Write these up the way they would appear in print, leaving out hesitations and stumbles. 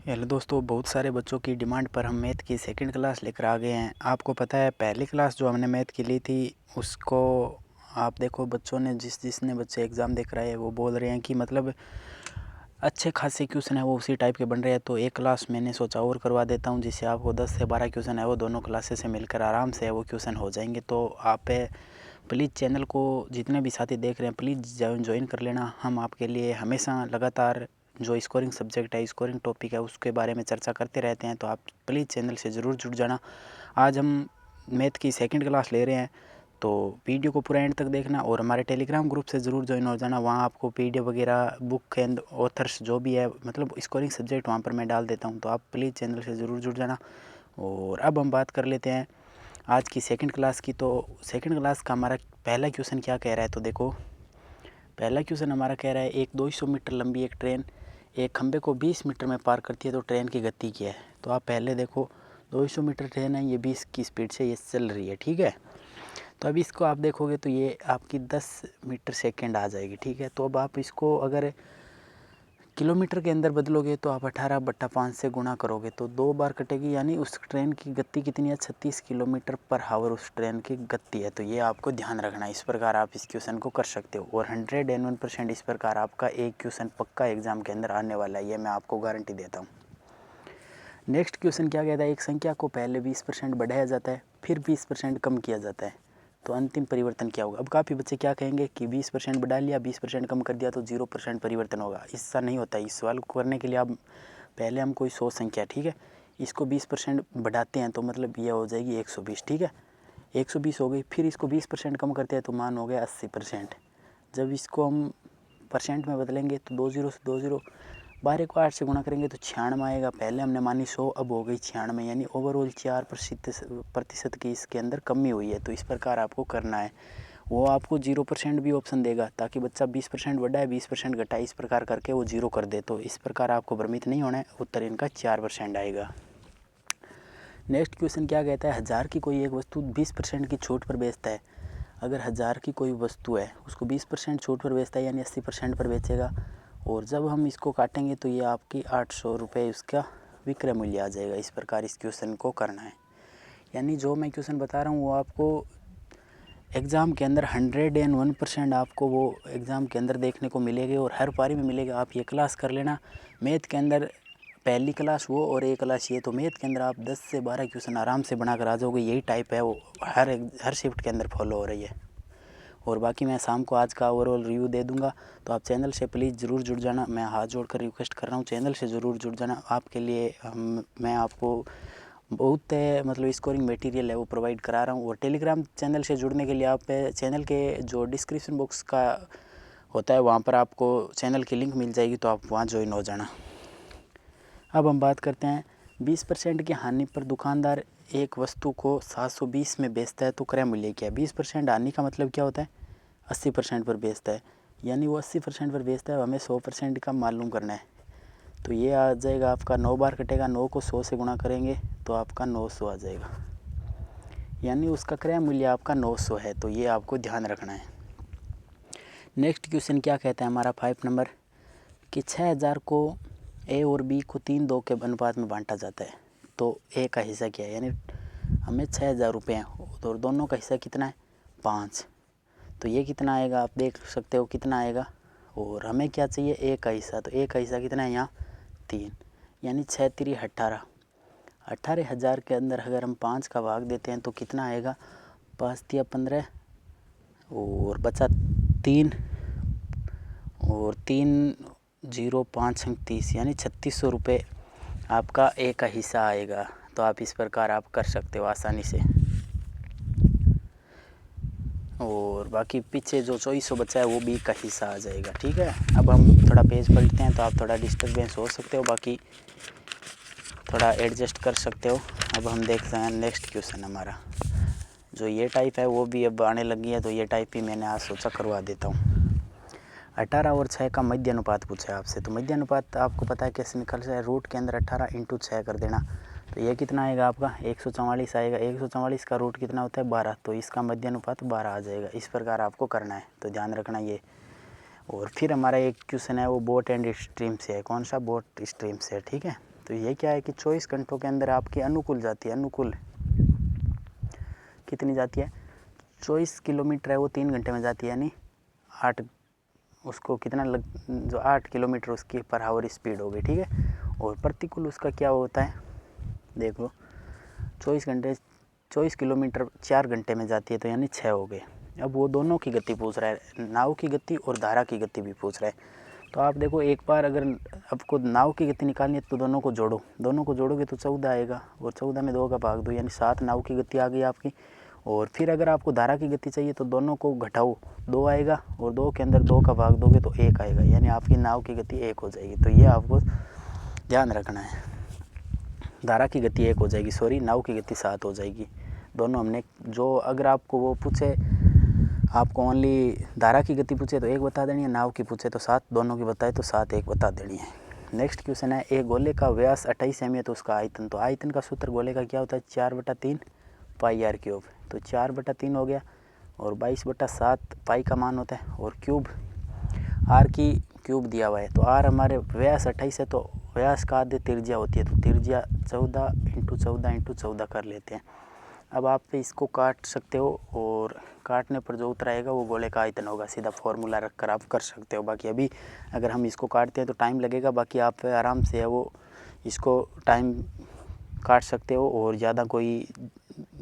Hello दोस्तों, बहुत सारे बच्चों की डिमांड पर हम मैथ की सेकंड क्लास लेकर आ गए हैं। आपको पता है पहली क्लास जो हमने मैथ की ली थी उसको आप देखो, बच्चों ने जिसने बच्चे एग्ज़ाम देख रहे हैं वो बोल रहे हैं कि मतलब अच्छे खासे क्वेश्चन है वो उसी टाइप के बन रहे हैं। तो एक क्लास मैंने सोचा और करवा देता हूं, जिससे आपको 10 से 12 क्वेश्चन है वो दोनों क्लासेस से मिलकर आराम से वो क्वेश्चन हो जाएंगे। तो आप प्लीज़ चैनल को जितने भी साथी देख रहे हैं प्लीज़ ज्वाइन कर लेना। हम आपके लिए हमेशा लगातार जो स्कोरिंग सब्जेक्ट है, स्कोरिंग टॉपिक है, उसके बारे में चर्चा करते रहते हैं। तो आप प्लीज़ चैनल से ज़रूर जुड़ जाना। आज हम मैथ की सेकंड क्लास ले रहे हैं, तो वीडियो को पूरा एंड तक देखना और हमारे टेलीग्राम ग्रुप से ज़रूर ज्वाइन हो जाना। वहाँ आपको पीडीएफ वगैरह, बुक एंड ऑथर्स जो भी है, मतलब स्कोरिंग सब्जेक्ट वहाँ पर मैं डाल देता हूँ। तो आप प्लीज़ चैनल से ज़रूर जुड़ जाना। और अब हम बात कर लेते हैं आज की सेकंड क्लास की। तो सेकंड क्लास का हमारा पहला क्वेश्चन क्या कह रहा है, तो देखो पहला क्वेश्चन हमारा कह रहा है एक 200 मीटर लंबी एक ट्रेन एक खंबे को 20 मीटर में पार करती है, तो ट्रेन की गति क्या है। तो आप पहले देखो 200 मीटर ट्रेन है, ये 20 की स्पीड से ये चल रही है, ठीक है। तो अब इसको आप देखोगे तो ये आपकी 10 मीटर सेकेंड आ जाएगी, ठीक है। तो अब आप इसको अगर किलोमीटर के अंदर बदलोगे तो आप 18/5 से गुणा करोगे तो 2 बार कटेगी, यानी उस ट्रेन की गति कितनी है, 36 किलोमीटर पर हावर उस ट्रेन की गति है। तो ये आपको ध्यान रखना है। इस प्रकार आप इस क्वेश्चन को कर सकते हो और 101% इस प्रकार आपका एक क्वेश्चन पक्का एग्जाम के अंदर आने वाला है, ये मैं आपको गारंटी देता हूँ। नेक्स्ट क्वेश्चन क्या कहता है, एक संख्या को पहले 20% बढ़ाया जाता है फिर 20% कम किया जाता है, तो अंतिम परिवर्तन क्या होगा। अब काफ़ी बच्चे क्या कहेंगे कि 20% बढ़ा लिया 20% कम कर दिया तो 0% परिवर्तन होगा। ऐसा नहीं होता। इस सवाल को करने के लिए आप पहले हम कोई 100 संख्या, ठीक है, इसको 20% बढ़ाते हैं तो मतलब ये हो जाएगी 120, ठीक है। 120 हो गई, फिर इसको 20% कम करते हैं तो मान हो गया 80%। जब इसको हम परसेंट में बदलेंगे तो 20 से 20 12 को 8 से गुणा करेंगे तो 96 आएगा। पहले हमने मानी 100, अब हो गई 96, यानी ओवरऑल 4% की इसके अंदर कमी हुई है। तो इस प्रकार आपको करना है। वो आपको 0% भी ऑप्शन देगा ताकि बच्चा 20% बढ़ाए 20% घटाए, इस प्रकार करके वो 0 कर दे। तो इस प्रकार आपको भ्रमित नहीं होना है। उत्तर इनका 4% आएगा। नेक्स्ट क्वेश्चन क्या कहता है, 1000 की कोई एक वस्तु 20% की छूट पर बेचता है। अगर 1000 की कोई वस्तु है उसको 20% छूट पर बेचता है, यानी 80% पर बेचेगा। और जब हम इसको काटेंगे तो ये आपकी 800 रुपये उसका विक्रय मूल्य आ जाएगा। इस प्रकार इस क्वेश्चन को करना है। यानी जो मैं क्वेश्चन बता रहा हूँ वो आपको एग्ज़ाम के अंदर 101% आपको वो एग्ज़ाम के अंदर देखने को मिलेगी और हर पारी में मिलेगा। आप ये क्लास कर लेना। मैथ के अंदर पहली क्लास वो और एक क्लास ये, तो मैथ के अंदर आप 10 से 12 क्वेश्चन आराम से बनाकर आ जाओगे। यही टाइप है वो हर शिफ्ट के अंदर फॉलो हो रही है। और बाकी मैं शाम को आज का ओवरऑल रिव्यू दे दूंगा। तो आप चैनल से प्लीज़ ज़रूर जुड़ जाना। मैं हाथ जोड़कर रिक्वेस्ट कर रहा हूँ, चैनल से ज़रूर जुड़ जाना। आपके लिए मैं आपको बहुत मतलब स्कोरिंग मटेरियल है वो प्रोवाइड करा रहा हूँ। और टेलीग्राम चैनल से जुड़ने के लिए आप चैनल के जो डिस्क्रिप्शन बॉक्स का होता है वहाँ पर आपको चैनल की लिंक मिल जाएगी, तो आप वहाँ ज्वाइन हो जाना। अब हम बात करते हैं 20% की हानि पर दुकानदार एक वस्तु को 720 में बेचता है, तो क्रय मूल्य क्या है। 20% हानि का मतलब क्या होता है, 80% पर बेचता है, यानी वो 80% पर बेचता है, हमें 100% का मालूम करना है। तो ये आ जाएगा आपका 9 बार कटेगा, 9 को 100 से गुणा करेंगे तो आपका 900 आ जाएगा, यानी उसका क्रय मूल्य आपका 900 है। तो ये आपको ध्यान रखना है। नेक्स्ट क्वेश्चन क्या कहता है हमारा 5 नंबर, कि 6000 को ए और बी को 3-2 के अनुपात में बांटा जाता है, तो ए का हिस्सा क्या है। यानी हमें 6000 रुपये हैं और दोनों का हिस्सा कितना है, 5। तो ये कितना आएगा आप देख सकते हो कितना आएगा। और हमें क्या चाहिए, ए का हिस्सा। तो ए का हिस्सा कितना है यहाँ 3, यानी 6×3 = 18। 18,000 के अंदर अगर हम 5 का भाग देते हैं तो कितना आएगा, 5×3 = 15 और बचा 3 और 3 0 5 × 30, यानी 3600 रुपये आपका ए का हिस्सा आएगा। तो आप इस प्रकार आप कर सकते हो आसानी से। और बाकी पीछे जो 2400 बचा है वो बी का हिस्सा आ जाएगा, ठीक है। अब हम थोड़ा पेज पलटते हैं तो आप थोड़ा डिस्टर्बेंस हो सकते हो, बाकी थोड़ा एडजस्ट कर सकते हो। अब हम देखते हैं नेक्स्ट क्वेश्चन हमारा। जो ये टाइप है वो भी अब आने लगी है, तो ये टाइप ही मैंने आज सोचा करवा देता हूँ। 18 और 6 का मध्य अनुपात पूछा है आपसे। तो मध्य अनुपात आपको पता है कैसे निकल जाए, रूट के अंदर 18 × 6 कर देना। तो ये कितना आएगा आपका 144 आएगा। 144 का रूट कितना होता है 12, तो इसका मध्य अनुपात 12 आ जाएगा। इस प्रकार आपको करना है, तो ध्यान रखना ये। और फिर हमारा एक क्वेश्चन है वो बोट एंड स्ट्रीम से है। कौन सा? बोट स्ट्रीम से है, ठीक है। तो ये क्या है कि 24 घंटों के अंदर आपकी अनुकूल जाती है, अनुकूल कितनी जाती है? 24 किलोमीटर है वो 3 घंटे में जाती है, यानी 8, उसको कितना जो 8 किलोमीटर उसकी पर आवर स्पीड होगी, ठीक है। और प्रतिकूल उसका क्या होता है, देख लो, 24 किलोमीटर 4 घंटे में जाती है, तो यानी 6 हो गए। अब वो दोनों की गति पूछ रहा है, नाव की गति और धारा की गति भी पूछ रहा है। तो आप देखो, एक बार अगर आपको नाव की गति निकालनी है तो दोनों को जोड़ो, दोनों को जोड़ोगे तो 14 आएगा, और 14 में 2 का भाग दो, यानी 7 नाव की गति आ गई आपकी। और फिर अगर आपको धारा की गति चाहिए तो दोनों को घटाओ, 2 आएगा, और 2 के अंदर 2 का भाग दोगे तो 1 आएगा, यानी आपकी नाव की गति 1 हो जाएगी। तो ये आपको ध्यान रखना है, धारा की गति 1 हो जाएगी, सॉरी, नाव की गति 7 हो जाएगी। दोनों हमने जो, अगर आपको वो पूछे, आपको ओनली धारा की गति पूछे तो 1 बता देनी है, नाव की पूछे तो 7, दोनों की बताए तो 7 1 बता देनी है। नेक्स्ट क्वेश्चन है, एक गोले का व्यास 28 सेमी है तो उसका आयतन, तो आयतन का सूत्र गोले का क्या होता है? 4/3 पाई आर क्यूब। तो 4/3 हो गया, और 22/7 पाई का मान होता है, और क्यूब आर की क्यूब दिया हुआ है। तो आर हमारे व्यास 28 है, तो व्यास का आधे त्रिज्या होती है, तो त्रिज्या 14 × 14 × 14 कर लेते हैं। अब आप इसको काट सकते हो, और काटने पर जो उत्तर आएगा वो गोले का आयतन होगा, सीधा फॉर्मूला रखकर आप कर सकते हो। बाकी अभी अगर हम इसको काटते हैं तो टाइम लगेगा, बाकी आप आराम से है वो इसको टाइम काट सकते हो, और ज़्यादा कोई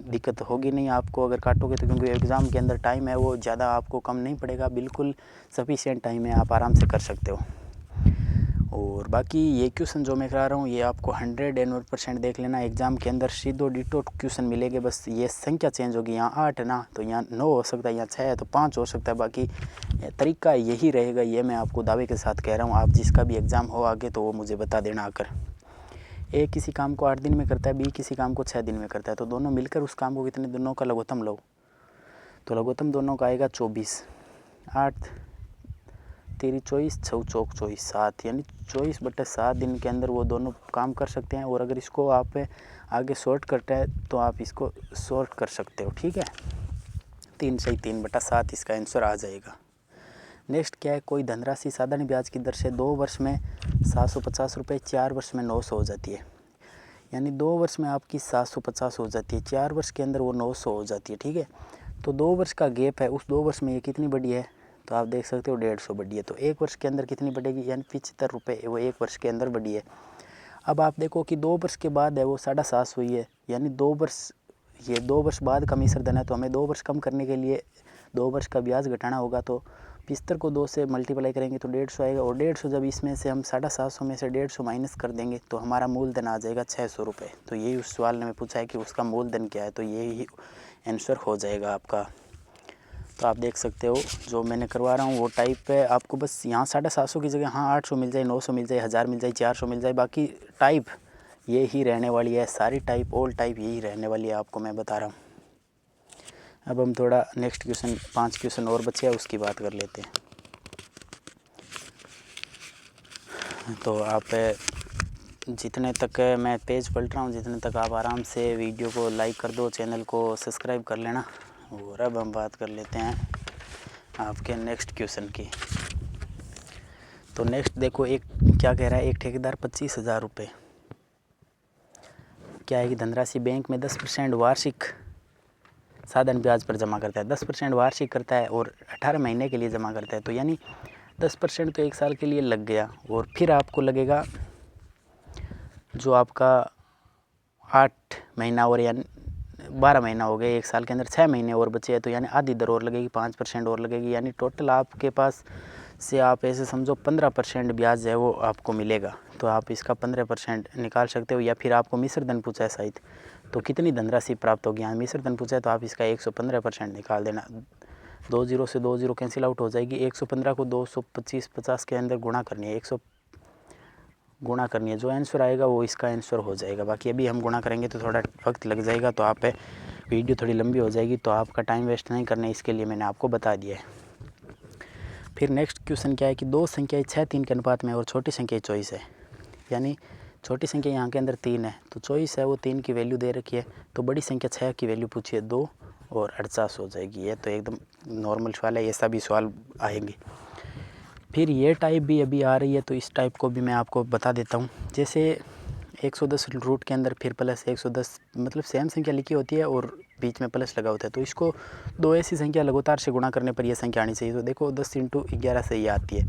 दिक्कत होगी नहीं आपको अगर काटोगे तो, क्योंकि एग्ज़ाम के अंदर टाइम है वो ज़्यादा आपको कम नहीं पड़ेगा, बिल्कुल सफिशिएंट टाइम है, आप आराम से कर सकते हो। और बाकी ये क्वेश्चन जो मैं करा रहा हूँ ये आपको 101% देख लेना, एग्ज़ाम के अंदर सीधो डिटो क्वेश्चन मिलेंगे, बस ये संख्या चेंज होगी, यहाँ 8 है ना तो यहाँ 9 हो सकता है, यहाँ 6 है तो 5 हो सकता है, बाकी तरीका यही रहेगा, ये मैं आपको दावे के साथ कह रहा हूँ। आप जिसका भी एग्ज़ाम हो आगे तो वो मुझे बता देना आकर। ए किसी काम को 8 दिन में करता है, बी किसी काम को 6 दिन में करता है, तो दोनों मिलकर उस काम को कितने दिनों का लघुत्तम लो, तो लघुत्तम दोनों का आएगा 24, 8 3 24 6 चौक 24 7, यानी 24/7 दिन के अंदर वो दोनों काम कर सकते हैं। और अगर इसको आप आगे शॉर्ट करते हैं तो आप इसको शॉर्ट कर सकते हो, ठीक है। 3 सही 3/7 इसका आंसर आ जाएगा। नेक्स्ट क्या है, कोई धनराशि साधारण ब्याज की दर से 2 वर्ष में 750 रुपये, 4 वर्ष में 900 हो जाती है, यानी 2 वर्ष में आपकी 750 हो जाती है, 4 वर्ष के अंदर वो 900 हो जाती है, ठीक है। तो 2 वर्ष का गैप है, उस 2 वर्ष में ये कितनी बढ़ी है, तो आप देख सकते हो 150 बढ़ी है। तो 1 वर्ष के अंदर कितनी बढ़ेगी, यानी 75 रुपये वो 1 वर्ष के अंदर बढ़ी है। अब आप देखो कि 2 वर्ष के बाद है वो 750 हुई है, यानी 2 वर्ष, ये 2 वर्ष बाद का मिश्र धन है, तो हमें 2 वर्ष कम करने के लिए 2 वर्ष का ब्याज घटाना होगा। तो 75 को 2 से मल्टीप्लाई करेंगे तो 150 आएगा, और 150 जब इसमें से हम 750 में से 150 माइनस कर देंगे तो हमारा मूलधन आ जाएगा 600 रुपये। तो यही उस सवाल ने पूछा है कि उसका मूलधन क्या है, तो यही आंसर हो जाएगा आपका। तो आप देख सकते हो जो मैंने करवा रहा हूँ वो टाइप है, आपको बस यहाँ 750 की जगह हाँ 800 मिल जाए, 900 मिल जाए, 1000 मिल जाए, 400 मिल जाए, बाकी टाइप ये ही रहने वाली है, सारी टाइप ऑल टाइप यही रहने वाली है, आपको मैं बता रहा हूँ। अब हम थोड़ा नेक्स्ट क्वेश्चन 5 क्वेश्चन और बचे हैं उसकी बात कर लेते हैं। तो आप जितने तक मैं पेज पलट रहा हूँ, जितने तक आप आराम से वीडियो को लाइक कर दो, चैनल को सब्सक्राइब कर लेना। और अब हम बात कर लेते हैं आपके नेक्स्ट क्वेश्चन की। तो नेक्स्ट देखो, एक क्या कह रहा है, एक ठेकेदार 25,000 रुपये क्या है कि धनराशि बैंक में 10% वार्षिक साधारण ब्याज पर जमा करता है, 10% वार्षिक करता है और 18 महीने के लिए जमा करता है। तो यानी 10% तो 1 साल के लिए लग गया, और फिर आपको लगेगा जो आपका 8 महीना और यानी 12 महीना हो गए, 1 साल के अंदर 6 महीने और बचे हैं, तो यानी आधी दर और लगेगी, 5% और लगेगी, यानी टोटल आपके पास से आप ऐसे समझो 15% ब्याज है वो आपको मिलेगा। तो आप इसका 15% निकाल सकते हो, या फिर आपको मिश्र धन पूछा है शायद, तो कितनी धनराशि प्राप्त होगी, यहाँ मिश्र धन पूछा है तो आप इसका 115% निकाल देना। 2 0 से 2 0 कैंसिल आउट हो जाएगी, 115 को 250 के अंदर गुणा करनी है, 100 गुणा करनी है, जो आंसर आएगा वो इसका आंसर हो जाएगा। बाकी अभी हम गुणा करेंगे तो थोड़ा वक्त लग जाएगा, तो आप वीडियो थोड़ी लंबी हो जाएगी, तो आपका टाइम वेस्ट नहीं करना है, इसके लिए मैंने आपको बता दिया है। फिर नेक्स्ट क्वेश्चन क्या है कि 2 संख्याएं 6-3 के अनुपात में और छोटी संख्या 24 है, यानी छोटी संख्या यहाँ के अंदर 3 है तो 24 है वो 3 की वैल्यू दे रखी है, तो बड़ी संख्या 6 की वैल्यू पूछी है 2 और 48 हो जाएगी। ये तो एकदम नॉर्मल सवाल है, ऐसा भी सवाल आएंगे। फिर ये टाइप भी अभी आ रही है, तो इस टाइप को भी मैं आपको बता देता हूँ। जैसे 110 रूट के अंदर फिर प्लस 110 मतलब सेम संख्या लिखी होती है और बीच में प्लस लगा होता है, तो इसको दो ऐसी संख्या लगातार से गुणा करने पर यह संख्या आनी चाहिए। तो देखो 10 × 11 से ये आती है,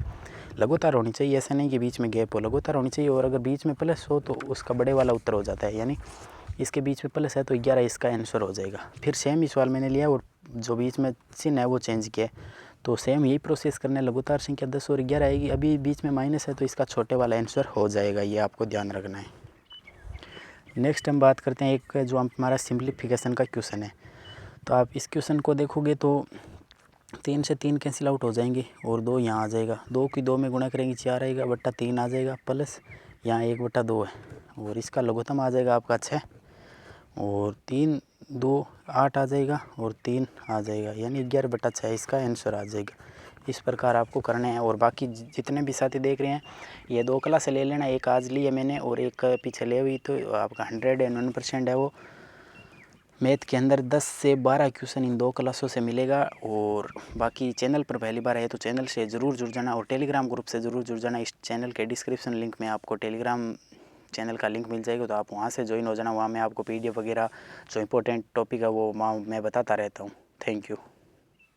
लगातार होनी चाहिए, ऐसा नहीं कि बीच में गैप हो, लगातार होनी चाहिए। और अगर बीच में प्लस हो तो उसका बड़े वाला उत्तर हो जाता है, यानी इसके बीच में प्लस है तो 11 इसका आंसर हो जाएगा। फिर सेम ही सवाल मैंने लिया और जो बीच में चिन्ह है वो चेंज किया, तो सेम यही प्रोसेस करने, लगातार संख्या 10 और 11 आएगी, अभी बीच में माइनस है तो इसका छोटे वाला आंसर हो जाएगा, ये आपको ध्यान रखना है। नेक्स्ट हम बात करते हैं एक जो हमारा सिंप्लीफिकेशन का क्वेश्चन है। तो आप इस क्वेश्चन को देखोगे तो 3 से 3 कैंसिल आउट हो जाएंगे और 2 यहाँ आ जाएगा, 2 की 2 में गुणा करेंगे 4 आएगा, बट्टा 3 आ जाएगा, प्लस यहाँ 1/2 है और इसका लघुत्तम आ जाएगा आपका 6 और 3 2 8 आ जाएगा और 3 आ जाएगा, यानी 11/6 इसका आंसर आ जाएगा। इस प्रकार आपको करने हैं। और बाकी जितने भी साथी देख रहे हैं ये 2 क्लास ले लेना, एक आज ली है मैंने और एक पीछे ले हुई, तो आपका 101% है वो मैथ के अंदर 10 से 12 क्वेश्चन इन 2 क्लासों से मिलेगा। और बाकी चैनल पर पहली बार आए तो चैनल से ज़रूर जुड़ जाना और टेलीग्राम ग्रुप से ज़रूर जुड़ जाना। इस चैनल के डिस्क्रिप्शन लिंक में आपको टेलीग्राम चैनल का लिंक मिल जाएगा, तो आप वहाँ से ज्वाइन हो जाना। वहाँ मैं आपको PDF वगैरह जो इंपॉर्टेंट टॉपिक है वो मैं बताता रहता हूँ। Thank you.